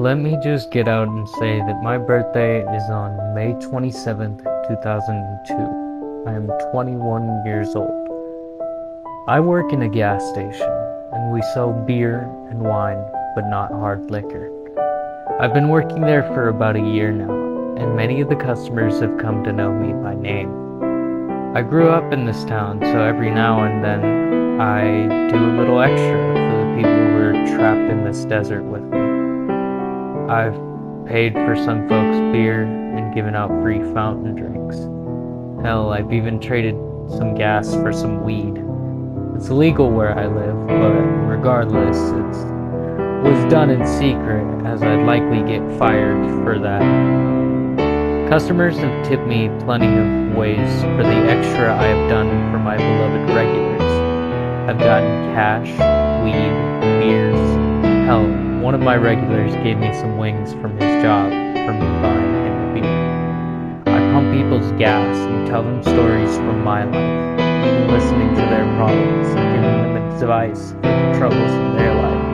Let me just get out and say that my birthday is on May 27th, 2002. I am 21 years old. I work in a gas station, and we sell beer and wine, but not hard liquor. I've been working there for about a year now, and many of the customers have come to know me by name. I grew up in this town, so every now and then I do a little extra for the people who are trapped in this desert with me. I've paid for some folks' beer and given out free fountain drinks. Hell, I've even traded some gas for some weed. It's illegal where I live, but regardless, it was done in secret, as I'd likely get fired for that. Customers have tipped me plenty of ways for the extra I have done for my beloved regulars. I've gotten cash, weed, beers. Hell, one of my regulars gave me some wings from his job for me buying him a beer. I pump people's gas and tell them stories from my life, even listening to their problems and giving them advice for the troubles in their life.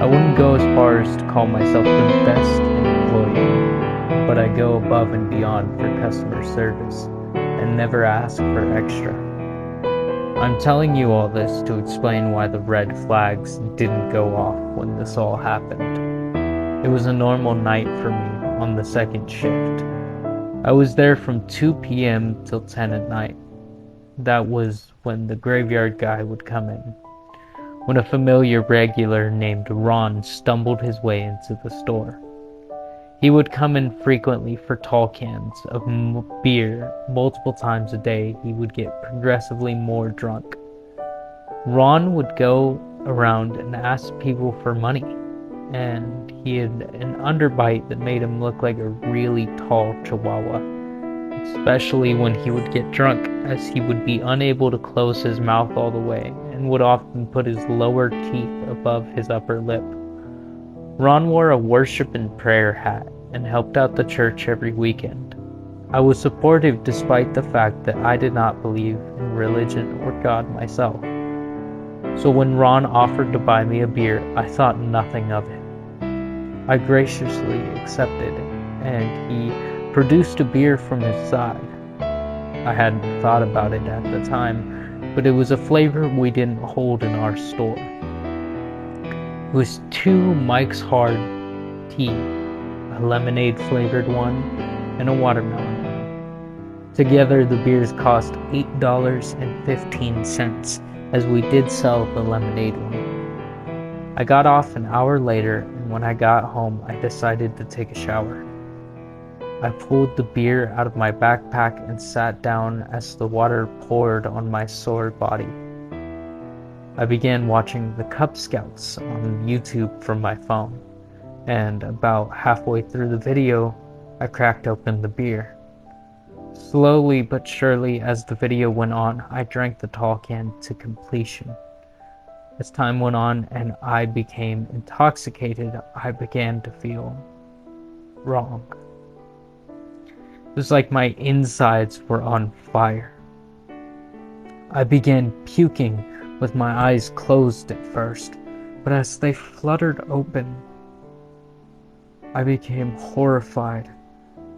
I wouldn't go as far as to call myself the best employee, but I go above and beyond for customer service and never ask for extra. I'm telling you all this to explain why the red flags didn't go off when this all happened. It was a normal night for me on the second shift. I was there from 2 p.m. till 10 at night. That was when the graveyard guy would come in. When a familiar regular named Ron stumbled his way into the store. He would come in frequently for tall cans of beer. Multiple times a day, he would get progressively more drunk. Ron would go around and ask people for money, and he had an underbite that made him look like a really tall chihuahua, especially when he would get drunk, as he would be unable to close his mouth all the way and would often put his lower teeth above his upper lip. Ron wore a worship and prayer hat and helped out the church every weekend. I was supportive despite the fact that I did not believe in religion or God myself. So when Ron offered to buy me a beer, I thought nothing of it. I graciously accepted, and he produced a beer from his side. I hadn't thought about it at the time, but it was a flavor we didn't hold in our store. It was 2 Mike's Hard tea, a lemonade-flavored one, and a watermelon one. Together, the beers cost $8.15, as we did sell the lemonade one. I got off an hour later, and when I got home, I decided to take a shower. I pulled the beer out of my backpack and sat down as the water poured on my sore body. I began watching the Cub Scouts on YouTube from my phone, and about halfway through the video, I cracked open the beer. Slowly but surely, as the video went on, I drank the tall can to completion. As time went on and I became intoxicated, I began to feel wrong. It was like my insides were on fire. I began puking with my eyes closed at first, but as they fluttered open, I became horrified.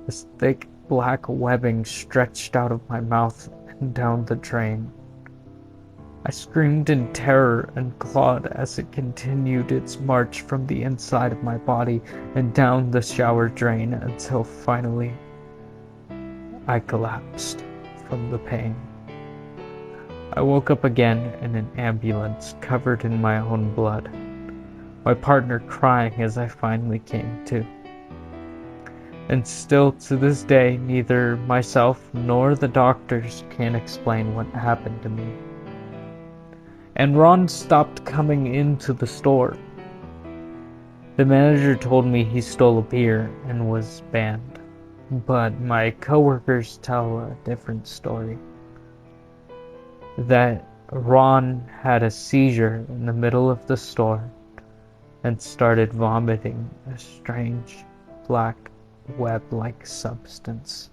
This thick black webbing stretched out of my mouth and down the drain. I screamed in terror and clawed as it continued its march from the inside of my body and down the shower drain until finally I collapsed from the pain. I woke up again in an ambulance covered in my own blood, my partner crying as I finally came to. And still to this day, neither myself nor the doctors can explain what happened to me. And Ron stopped coming into the store. The manager told me he stole a beer and was banned, but my coworkers tell a different story. That Ron had a seizure in the middle of the store and started vomiting a strange black web-like substance.